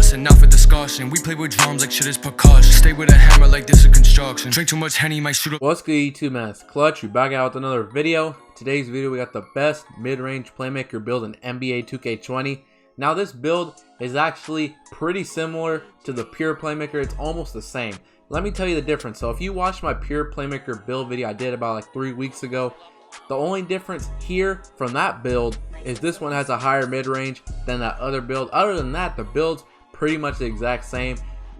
lesson, not for discussion. We play with drums like shit is percussion. Stay with a hammer like this is construction. Drink too much Henny, might shoot up. What's good, YouTube, man? It's Clutch. We're back out with another video. Today's video, we got the best mid-range playmaker build in NBA 2K20. Now, this build is actually pretty similar to the pure playmaker. It's almost the same. Let me tell you the difference. So if you watched my pure playmaker build video I did about like 3 weeks ago, the only difference here from that build is this one has a higher mid-range than that other build. Other than that, the build's pretty much the exact same.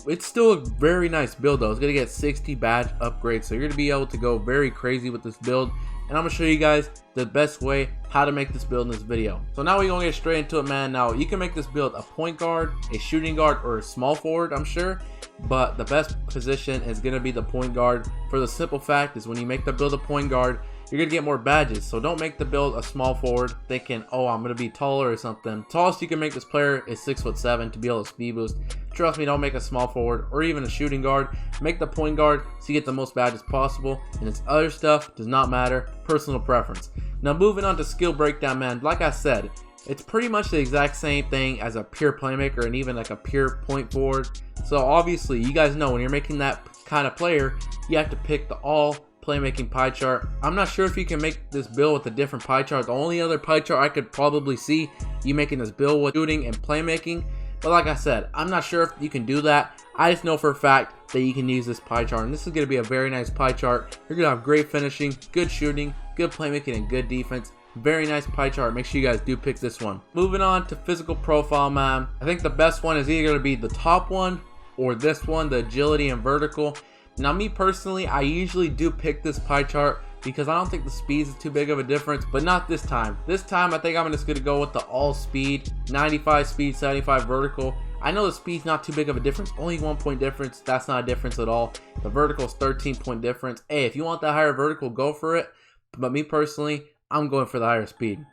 It's still a very nice build though. It's gonna get 60 badge upgrades, so you're gonna be able to go very crazy with this build. And I'm gonna show you guys the best way how to make this build in this video. So now we're gonna get straight into it, man. Now you can make this build a point guard, a shooting guard, or a small forward, I'm sure. But the best position is gonna be the point guard, for the simple fact is when you make the build a point guard, you're gonna get more badges. So don't make the build a small forward thinking, oh, I'm gonna be taller or something. Tallest you can make this player is 6'7" to be able to speed boost. Trust me, don't make a small forward or even a shooting guard. Make the point guard so you get the most badges possible, and this other stuff does not matter. Personal preference. Now moving on to skill breakdown, man. Like I said, it's pretty much the exact same thing as a pure playmaker and even like a pure point forward. So obviously you guys know when you're making that kind of player, you have to pick the all playmaking pie chart. I'm not sure if you can make this build with a different pie chart. The only other pie chart I could probably see you making this build with shooting and playmaking. But like I said, I'm not sure if you can do that. I just know for a fact that you can use this pie chart, and this is going to be a very nice pie chart. You're going to have great finishing, good shooting, good playmaking, and good defense. Very nice pie chart. Make sure you guys do pick this one. Moving on to physical profile, man. I think the best one is either going to be the top one or this one, the agility and vertical. Now, me personally, I usually do pick this pie chart because I don't think the speed is too big of a difference, but not this time. This time, I think I'm just going to go with the all speed, 95 speed, 75 vertical. I know the speed's not too big of a difference, only 1 point difference. That's not a difference at all. The vertical is 13 point difference. Hey, if you want that higher vertical, go for it. But me personally, I'm going for the higher speed.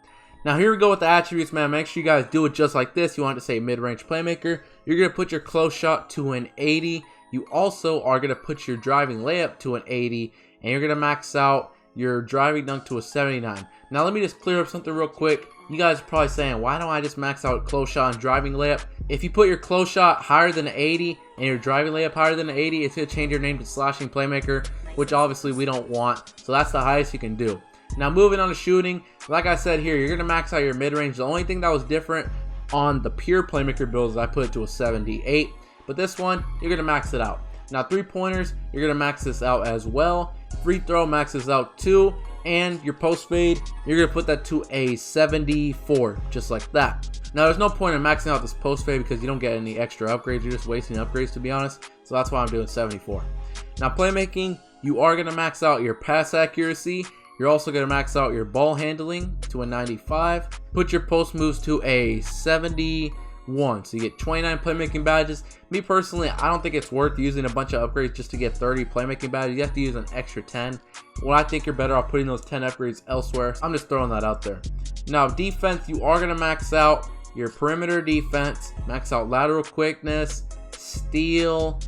Now here we go with the attributes, man. Make sure you guys do it just like this. You want to say mid-range playmaker. You're going to put your close shot to an 80. You also are going to put your driving layup to an 80. And you're going to max out your driving dunk to a 79. Now let me just clear up something real quick. You guys are probably saying, why don't I just max out close shot and driving layup? If you put your close shot higher than an 80 and your driving layup higher than an 80, it's going to change your name to slashing playmaker, which obviously we don't want. So that's the highest you can do. Now moving on to shooting, like I said here, you're going to max out your mid-range. The only thing that was different on the pure playmaker builds is I put it to a 78. But this one, you're going to max it out. Now 3-pointers, you're going to max this out as well. Free throw maxes out too. And your post fade, you're going to put that to a 74, just like that. Now there's no point in maxing out this post fade because you don't get any extra upgrades. You're just wasting upgrades, to be honest. So that's why I'm doing 74. Now playmaking, you are going to max out your pass accuracy. You're also going to max out your ball handling to a 95. Put your post moves to a 71. So you get 29 playmaking badges. Me personally, I don't think it's worth using a bunch of upgrades just to get 30 playmaking badges. You have to use an extra 10. Well, I think you're better off putting those 10 upgrades elsewhere. I'm just throwing that out there. Now defense, you are going to max out your perimeter defense, max out lateral quickness, steal,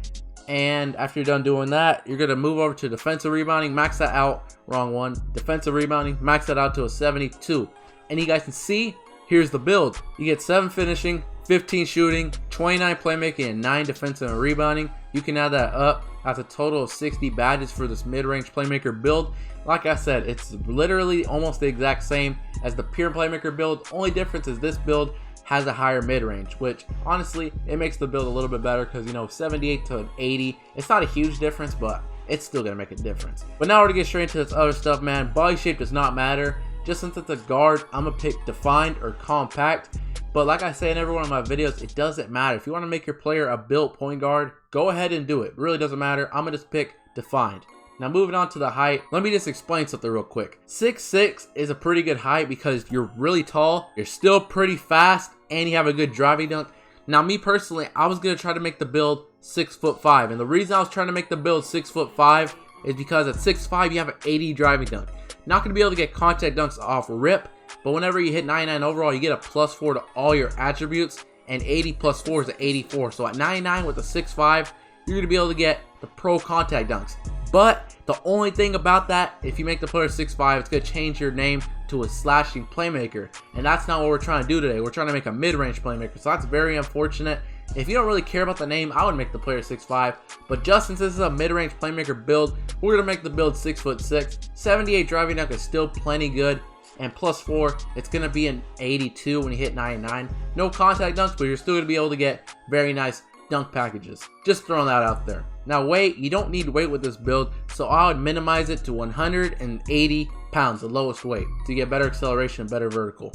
and after you're done doing that, you're going to move over to defensive rebounding, max that out. Wrong one. Defensive rebounding, max that out to a 72. And you guys can see, here's the build. You get 7 finishing, 15 shooting, 29 playmaking, and 9 defensive and rebounding. You can add that up. That's a total of 60 badges for this mid-range playmaker build. Like I said, it's literally almost the exact same as the pure playmaker build. Only difference is this build has a higher mid-range, which honestly, it makes the build a little bit better because, you know, 78 to 80, it's not a huge difference, but it's still gonna make a difference. But now we're gonna get straight into this other stuff, man. Body shape does not matter. Just since it's a guard, I'm gonna pick defined or compact. But like I say in every one of my videos, it doesn't matter. If you want to make your player a built point guard, go ahead and do it. It really doesn't matter. I'm gonna just pick defined. Now moving on to the height, let me just explain something real quick. 6'6" is a pretty good height because you're really tall, you're still pretty fast, and you have a good driving dunk. Now me personally, I was gonna try to make the build 6'5", and the reason I was trying to make the build 6'5" is because at 6'5" you have an 80 driving dunk. Not gonna be able to get contact dunks off rip, but whenever you hit 99 overall, you get a +4 to all your attributes, and 80 plus 4 is an 84. So at 99 with a 6'5", you're gonna be able to get the pro contact dunks. But the only thing about that, if you make the player 6'5", it's going to change your name to a slashing playmaker. And that's not what we're trying to do today. We're trying to make a mid-range playmaker. So that's very unfortunate. If you don't really care about the name, I would make the player 6'5", but just since this is a mid-range playmaker build, we're gonna make the build 6'6". 78 driving dunk is still plenty good, and +4, it's gonna be an 82 when you hit 99. No contact dunks, but you're still gonna be able to get very nice dunk packages. Just throwing that out there. Now weight, you don't need weight with this build, so I would minimize it to 180 pounds, the lowest weight, to get better acceleration and better vertical.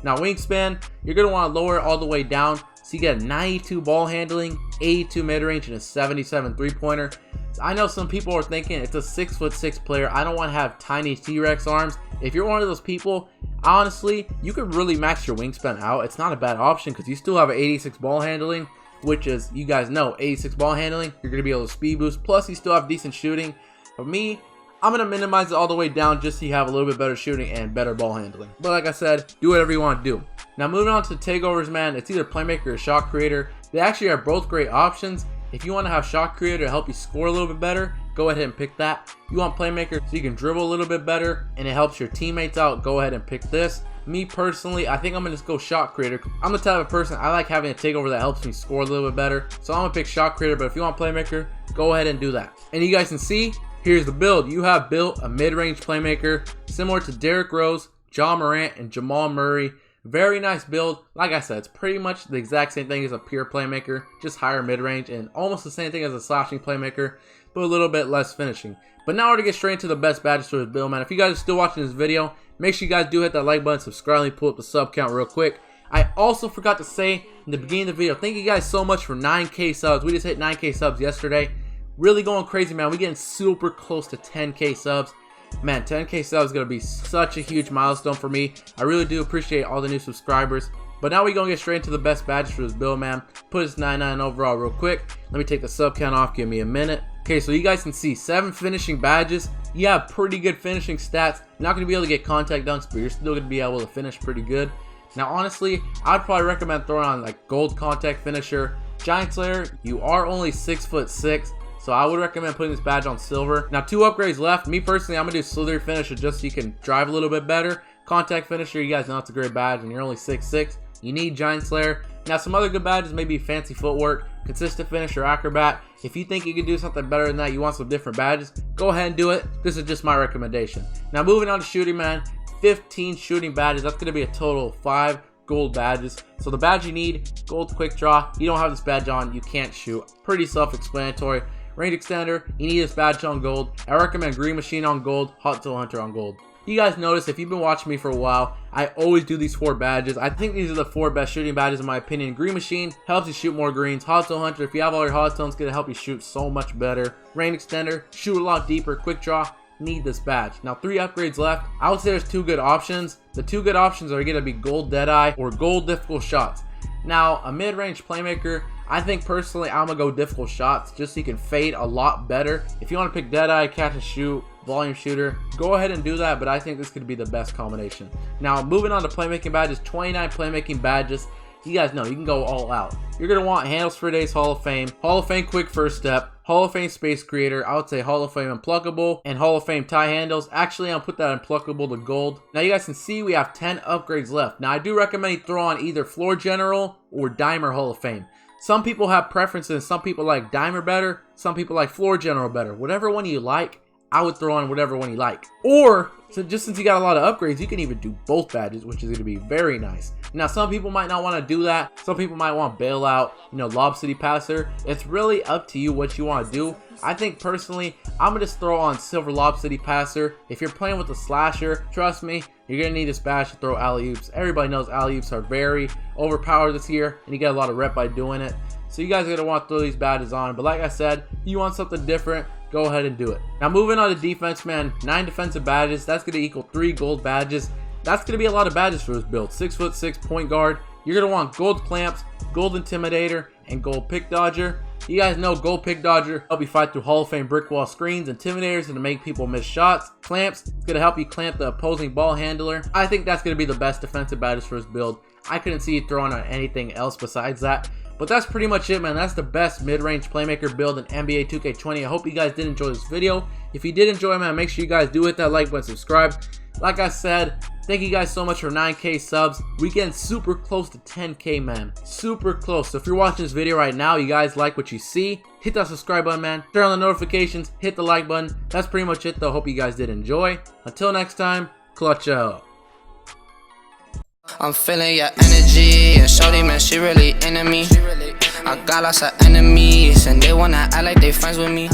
Now wingspan, you're going to want to lower it all the way down, so you get a 92 ball handling, 82 mid-range, and a 77 three-pointer. I know some people are thinking it's a 6'6" player, I don't want to have tiny T-Rex arms. If you're one of those people, honestly, you could really max your wingspan out. It's not a bad option because you still have an 86 ball handling, which is, you guys know, 86 ball handling, you're going to be able to speed boost, plus you still have decent shooting. For me, I'm going to minimize it all the way down just so you have a little bit better shooting and better ball handling. But like I said, do whatever you want to do. Now moving on to takeovers, man, it's either Playmaker or Shot Creator. They actually are both great options. If you want to have Shot Creator to help you score a little bit better, go ahead and pick that. You want Playmaker so you can dribble a little bit better and it helps your teammates out, go ahead and pick this. Me personally, I think I'm going to just go Shot Creator. I'm the type of person, I like having a takeover that helps me score a little bit better. So I'm going to pick Shot Creator, but if you want Playmaker, go ahead and do that. And you guys can see, here's the build. You have built a mid-range playmaker similar to Derrick Rose, Ja Morant, and Jamal Murray. Very nice build. Like I said, it's pretty much the exact same thing as a pure playmaker, just higher mid-range, and almost the same thing as a slashing playmaker, but a little bit less finishing. But now we're to get straight into the best badges for this build, man. If you guys are still watching this video, make sure you guys do hit that like button, subscribe, and pull up the sub count real quick. I also forgot to say in the beginning of the video, thank you guys so much for 9K subs. We just hit 9K subs yesterday. Really going crazy, man. We're getting super close to 10K subs. Man, 10K subs is going to be such a huge milestone for me. I really do appreciate all the new subscribers. But now we're going to get straight into the best badges for this build, man. Put this 99 overall real quick. Let me take the sub count off. Give me a minute. Okay, so you guys can see 7 finishing badges. You have pretty good finishing stats. Not going to be able to get contact dunks, but you're still going to be able to finish pretty good. Now, honestly, I'd probably recommend throwing on like gold contact finisher. Giant Slayer, you are only 6'6". So I would recommend putting this badge on silver. Now 2 upgrades left. Me personally, I'm going to do slithery finisher just so you can drive a little bit better. Contact finisher, you guys know it's a great badge and you're only 6'6". You need Giant Slayer. Now some other good badges, maybe fancy footwork, consistent finisher, acrobat. If you think you can do something better than that, you want some different badges, go ahead and do it. This is just my recommendation. Now moving on to shooting, man. 15 shooting badges. That's going to be a total of 5 gold badges. So the badge you need, gold quick draw. You don't have this badge on, you can't shoot. Pretty self-explanatory. Range extender, you need this badge on gold. I recommend green machine on gold, hot tool hunter on gold. You guys notice, if you've been watching me for a while, I always do these 4 badges. I think these are the 4 best shooting badges in my opinion. Green machine helps you shoot more greens. Hot tool hunter, if you have all your hot tones, it's gonna help you shoot so much better. Range extender, shoot a lot deeper. Quick draw, need this badge. Now 3 upgrades left. I would say there's 2 good options. The 2 good options are gonna be gold deadeye or gold difficult shots. Now a mid-range playmaker, I think personally I'm gonna go difficult shots just so you can fade a lot better. If you want to pick deadeye, catch and shoot, volume shooter, go ahead and do that, but I think this could be the best combination. Now moving on to playmaking badges, 29 playmaking badges. You guys know you can go all out. You're gonna want handles for days Hall of Fame quick first step, Hall of Fame space creator. I would say Hall of Fame unpluckable and Hall of Fame tie handles. Actually, I'll put that unpluckable to gold. Now you guys can see we have 10 upgrades left. Now I do recommend you throw on either floor general or dimer Hall of Fame. Some people have preferences. Some people like dimer better. Some people like floor general better. Whatever one you like, I would throw on whatever one you like. Or, so just since you got a lot of upgrades, you can even do both badges, which is going to be very nice. Now, some people might not want to do that. Some people might want bailout, Lob City Passer. It's really up to you what you want to do. I think personally, I'm going to just throw on Silver Lob City Passer. If you're playing with a slasher, trust me, you're going to need this badge to throw alley-oops. Everybody knows alley-oops are very overpowered this year, and you get a lot of rep by doing it. So you guys are going to want to throw these badges on. But like I said, you want something different, go ahead and do it. Now moving on to defense, man. 9 defensive badges. That's going to equal 3 gold badges. That's going to be a lot of badges for this build. 6'6" point guard. You're going to want gold clamps, gold intimidator, and gold pick dodger. You guys know gold pick dodger help you fight through Hall of Fame brick wall screens. Intimidators going to make people miss shots. Clamps is going to help you clamp the opposing ball handler. I think that's going to be the best defensive badges for this build. I couldn't see you throwing on anything else besides that. But that's pretty much it, man. That's the best mid-range playmaker build in NBA 2K20. I hope you guys did enjoy this video. If you did enjoy, man, make sure you guys do hit that like button, subscribe. Like I said, thank you guys so much for 9K subs. We getting super close to 10K, man. Super close. So if you're watching this video right now, you guys like what you see, hit that subscribe button, man. Turn on the notifications, hit the like button. That's pretty much it though. Hope you guys did enjoy. Until next time, clutch out. I'm feeling your energy, and shorty, man, she really into me. I got lots of enemies, and they wanna act like they friends with me.